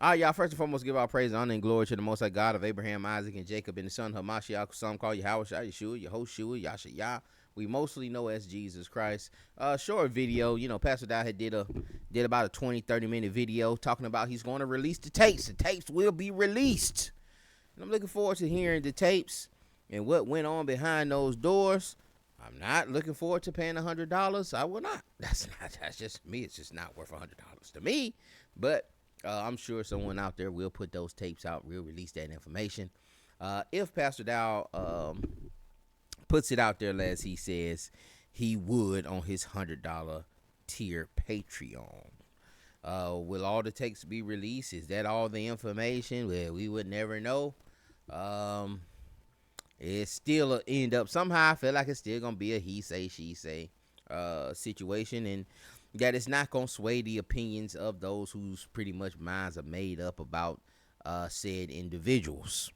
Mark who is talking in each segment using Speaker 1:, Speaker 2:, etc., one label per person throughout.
Speaker 1: All right, y'all. First and foremost, give our praise, honor, and glory to the Most High God of Abraham, Isaac, and Jacob, and the Son Hamashiach, some call Yahweh, Yeshua, Yehoshua, Yashayah. We mostly know as Jesus Christ. Short video. Pastor Dow had did about a 20-30 minute video talking about he's going to release the tapes. The tapes will be released, and I'm looking forward to hearing the tapes and what went on behind those doors. I'm not looking forward to paying $100. I will not. That's just me. It's just not worth $100 to me. But I'm sure someone out there will put those tapes out. We'll release that information. If Pastor Dow puts it out there as he says he would on his $100 tier Patreon. Will all the tapes be released? Is that all the information? Well, we would never know. It's still end up somehow. I feel like it's still gonna be a he say she say situation, and that it's not gonna sway the opinions of those whose pretty much minds are made up about said individuals.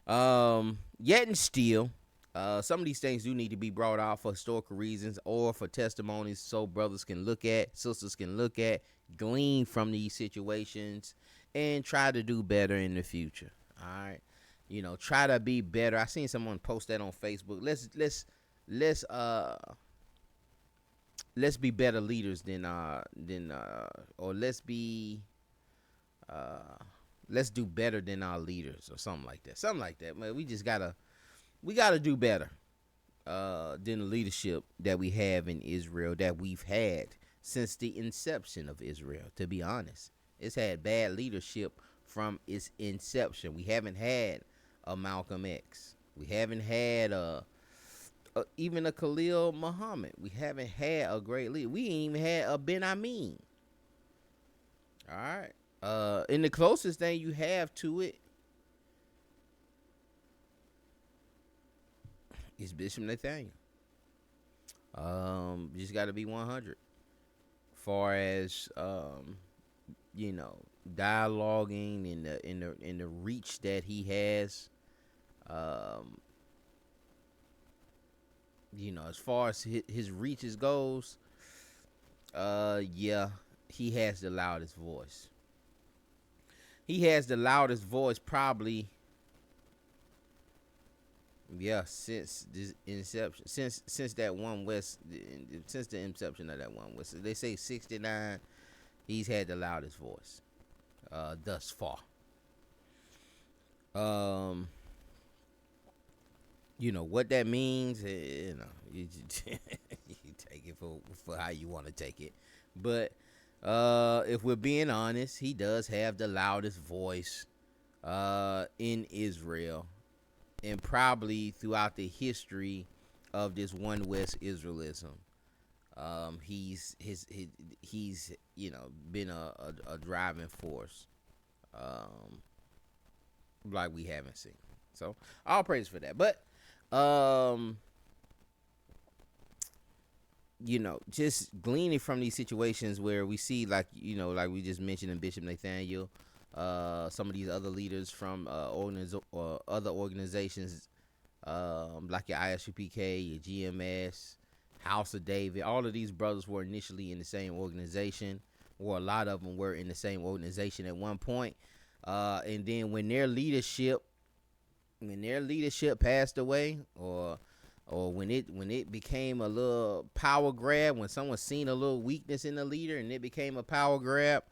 Speaker 1: Yet and still, some of these things do need to be brought out for historical reasons or for testimonies, so brothers can look at, sisters can look at, glean from these situations, and try to do better in the future. All right. Try to be better. I seen someone post that on Facebook. Let's be better leaders or let's do better than our leaders or something like that. Something like that. Man, we gotta do better than the leadership that we have in Israel, that we've had since the inception of Israel. To be honest, it's had bad leadership from its inception. We haven't had a Malcolm X. We haven't had even a Khalil Muhammad. We haven't had a great leader. We ain't even had a Ben Amin. All right. And the closest thing you have to it is Bishop Nathaniel. Just got to be 100. Far as dialoguing and the reach that he has. As far as his reaches goes, yeah, he has the loudest voice. He has the loudest voice probably, yeah, since this inception, since that One West, since the inception of that One West. They say 69. He's had the loudest voice, thus far. What that means. You take it for how you want to take it. But if we're being honest, he does have the loudest voice in Israel, and probably throughout the history of this One West Israelism. He's been a driving force, like we haven't seen. So all praise for that. But just gleaning from these situations where we see, like we just mentioned in Bishop Nathaniel, some of these other leaders from other organizations, like your ISUPK, your GMS, House of David. All of these brothers were initially in the same organization, or a lot of them were in the same organization at one point. And then when their leadership passed away, or when it became a little power grab, when someone seen a little weakness in the leader and it became a power grab,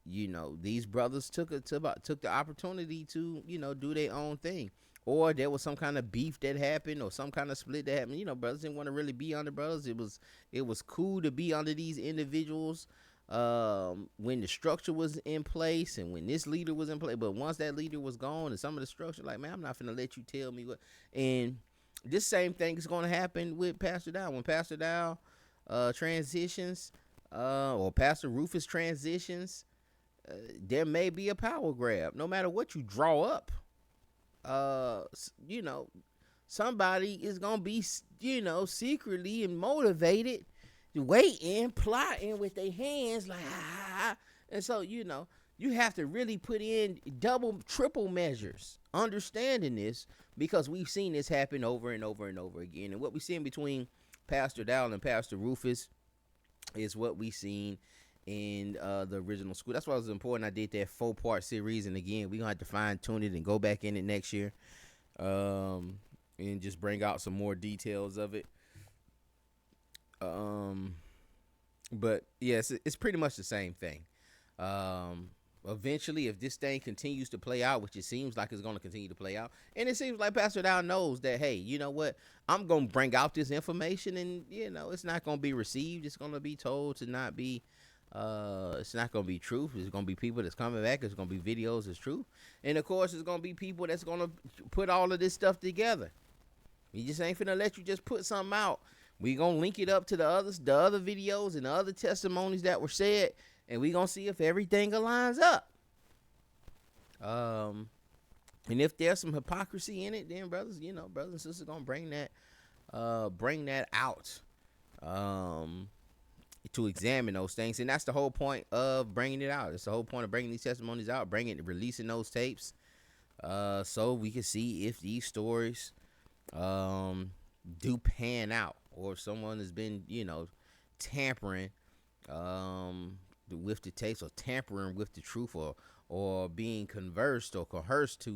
Speaker 1: these brothers took the opportunity to do their own thing. Or there was some kind of beef that happened, or some kind of split that happened. Brothers didn't want to really be under brothers. It was cool to be under these individuals when the structure was in place and when this leader was in place. But once that leader was gone and some of the structure, like, man, I'm not finna let you tell me what. And this same thing is going to happen with Pastor Dow. When Pastor Dow transitions, or Pastor Rufus transitions, there may be a power grab. No matter what you draw up, somebody is gonna be, secretly and motivated, waiting, plotting with their hands, like, and so you have to really put in double, triple measures, understanding this, because we've seen this happen over and over and over again. And what we've seen between Pastor Dowell and Pastor Rufus is what we've seen in the original school. That's why it was important I did that 4-part series. And again, we're gonna have to fine tune it and go back in it next year, and just bring out some more details of it. But yes, it's pretty much the same thing. Um, Eventually, if this thing continues to play out, which it seems like it's going to continue to play out, and it seems like Pastor Dow knows that, hey, you know what? I'm going to bring out this information, and it's not going to be received. It's going to be told to not be. It's not going to be truth. There's going to be people that's coming back. There's going to be videos as truth, and of course, there's going to be people that's going to put all of this stuff together. He just ain't finna let you just put something out. We gonna link it up to the other videos and the other testimonies that were said, and we gonna see if everything aligns up. And if there's some hypocrisy in it, then brothers and sisters gonna bring that out, to examine those things, and that's the whole point of bringing it out. It's the whole point of bringing these testimonies out, releasing those tapes, so we can see if these stories do pan out, or if someone has been tampering with the tapes, or tampering with the truth, or being conversed or coerced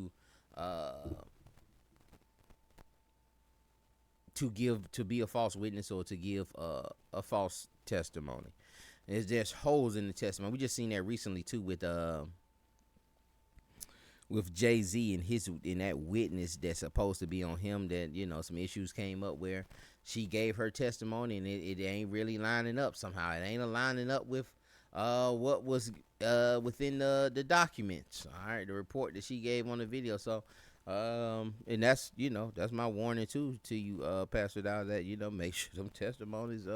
Speaker 1: to be a false witness, or to give a false testimony. There's holes in the testimony. We just seen that recently too with Jay-Z and in that witness that's supposed to be on him, that some issues came up where she gave her testimony and it ain't really lining up somehow. It ain't lining up with what was within the documents. All right, the report that she gave on the video. So and that's that's my warning too to you, Pastor Dow, that make sure them testimonies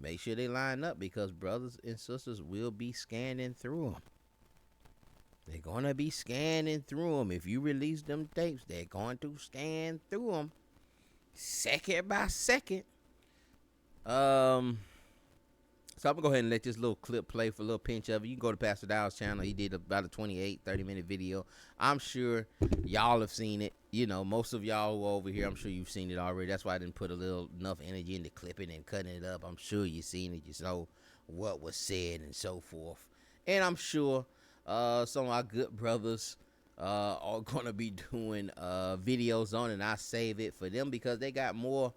Speaker 1: make sure they line up, because brothers and sisters will be scanning through them. They're going to be scanning through them. If you release them tapes, they're going to scan through them second by second. So I'm going to go ahead and let this little clip play for a little pinch of it. You can go to Pastor Dow's channel. He did about a 30-minute video. I'm sure y'all have seen it. Most of y'all who are over here, I'm sure you've seen it already. That's why I didn't put enough energy into clipping and cutting it up. I'm sure you've seen it. You know what was said and so forth. And I'm sure some of our good brothers are going to be doing videos on it, and I save it for them because they got more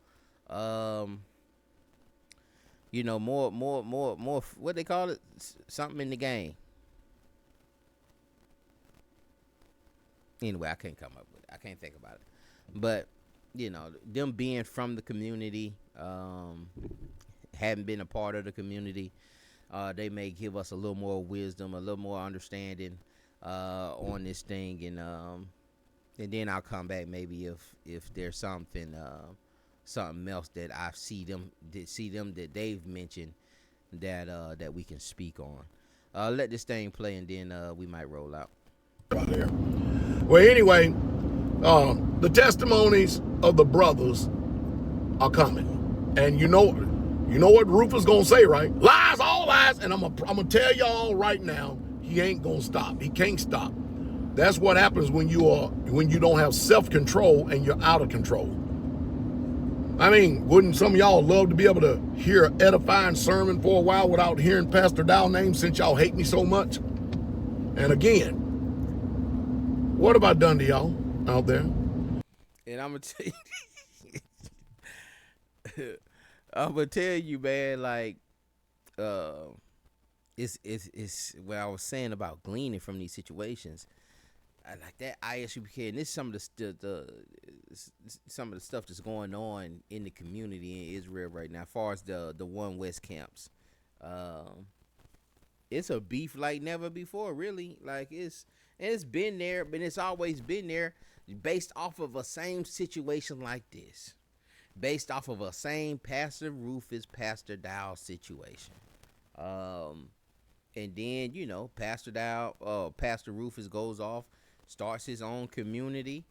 Speaker 1: more what they call it, something in the game. Anyway, I can't come up with it. I can't think about it. But them being from the community, having been a part of the community, they may give us a little more wisdom, a little more understanding on this thing, and then I'll come back maybe if there's something else that I see them that they've mentioned that we can speak on. Let this thing play, and then we might roll out.
Speaker 2: Right there. Well, anyway, the testimonies of the brothers are coming, and you know what Rufus gonna say, right? Lies, all lies, and I'm gonna tell y'all right now, he ain't gonna stop. He can't stop. That's what happens when you don't have self-control and you're out of control. I mean, wouldn't some of y'all love to be able to hear an edifying sermon for a while without hearing Pastor Dow's name, since y'all hate me so much? And again, what have I done to y'all out there?
Speaker 1: And I'm gonna tell you, man, like, it's what I was saying about gleaning from these situations. I like that ISUPK, and this is some of the stuff that's going on in the community in Israel right now, as far as the One West camps. It's a beef like never before, really. Like it's been there, but it's always been there, based off of a same situation like this, based off of a same Pastor Rufus, Pastor Dow situation. And then Pastor Rufus goes off, starts his own community,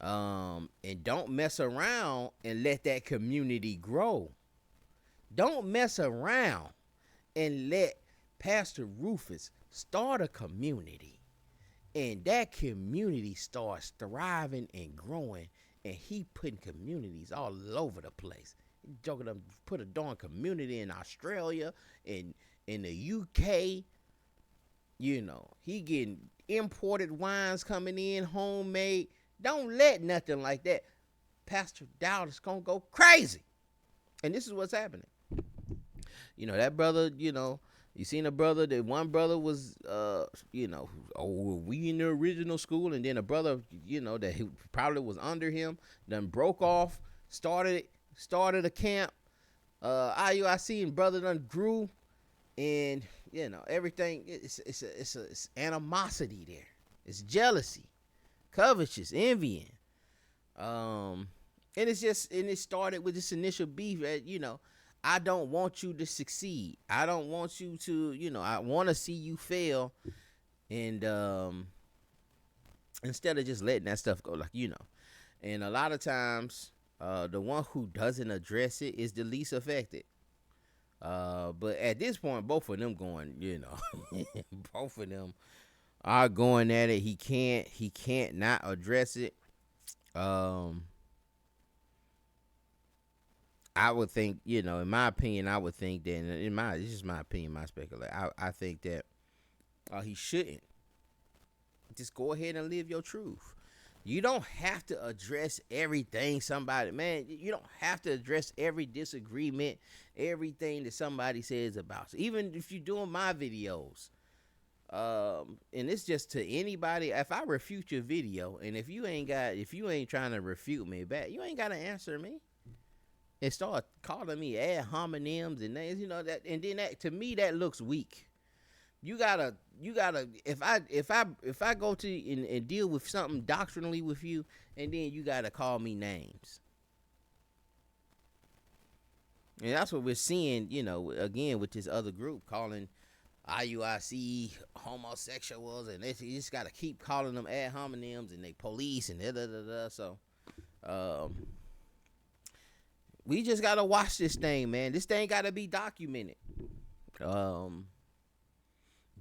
Speaker 1: and don't mess around and let that community grow. Don't mess around and let Pastor Rufus start a community, and that community starts thriving and growing, and he putting communities all over the place. Joking, put a darn community in Australia, and in the UK. You know, he getting imported wines coming in, homemade. Don't let nothing like that. Pastor Dowell is gonna go crazy. And this is what's happening. You know, that brother, you know, you seen a brother, that one brother was you know, oh, we in the original school, and then a brother, you know, that he probably was under him, then broke off, started a camp. IUIC, and brother done grew, and you know, everything, it's animosity there. It's jealousy, covetous, envying. And it's just, and it started with this initial beef that, you know, I don't want you to succeed. I don't want you to, you know, I want to see you fail. And instead of just letting that stuff go, like, you know. And a lot of times, the one who doesn't address it is the least affected. But at this point, both of them going, you know, both of them are going at it. He can't not address it. I would think, you know, in my opinion, I would think that, it's just my opinion, my speculation. I think that he shouldn't. Just go ahead and live your truth. You don't have to address everything somebody, man. You don't have to address every disagreement, everything that somebody says about you. Even if you're doing my videos, and it's just to anybody. If I refute your video, and if you ain't trying to refute me back, you ain't got to answer me and start calling me ad hominems and names, you know, that, and then that, to me, that looks weak. You gotta, if I go to and deal with something doctrinally with you, and then you gotta call me names. And that's what we're seeing, you know, again with this other group calling IUIC homosexuals, and you just gotta keep calling them ad hominems, and they police and da. So, we just gotta watch this thing, man. This thing gotta be documented.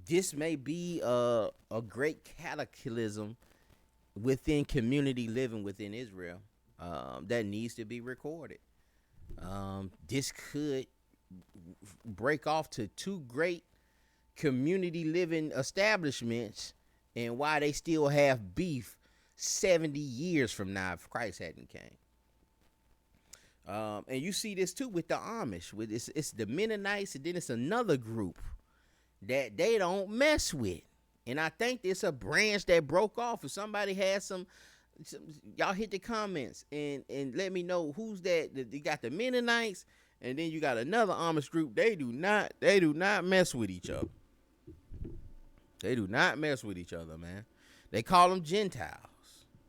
Speaker 1: This may be a great cataclysm within community living within Israel that needs to be recorded. This could break off to two great community living establishments, and why they still have beef 70 years from now if Christ hadn't came. And you see this too with the Amish. With it's the Mennonites, and then it's another group that they don't mess with. And I think it's a branch that broke off. If somebody has some y'all hit the comments and let me know who's that. You got the Mennonites, and then you got another Amish group. They do not mess with each other. They do not mess with each other, man. They call them Gentiles.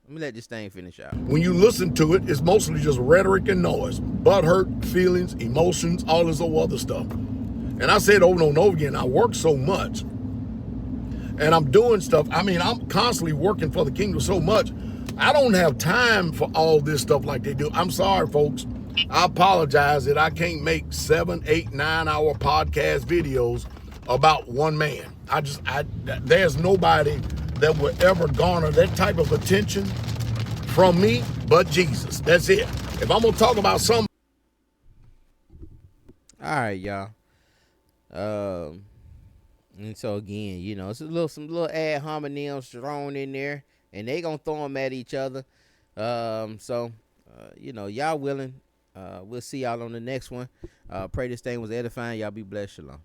Speaker 1: Let me let this thing finish out.
Speaker 2: When you listen to it, it's mostly just rhetoric and noise. Butthurt, feelings, emotions, all this old other stuff. And I said over and over again, I work so much. And I'm doing stuff. I mean, I'm constantly working for the kingdom so much. I don't have time for all this stuff like they do. I'm sorry, folks. I apologize that I can't make 7, 8, 9 hour podcast videos about one man. There's nobody that will ever garner that type of attention from me but Jesus. That's it. If I'm gonna talk about something.
Speaker 1: All right, y'all. And so again, you know, it's some little ad hominems thrown in there, and they gonna throw them at each other. You know, y'all willing. We'll see y'all on the next one. Pray this thing was edifying. Y'all be blessed. Shalom.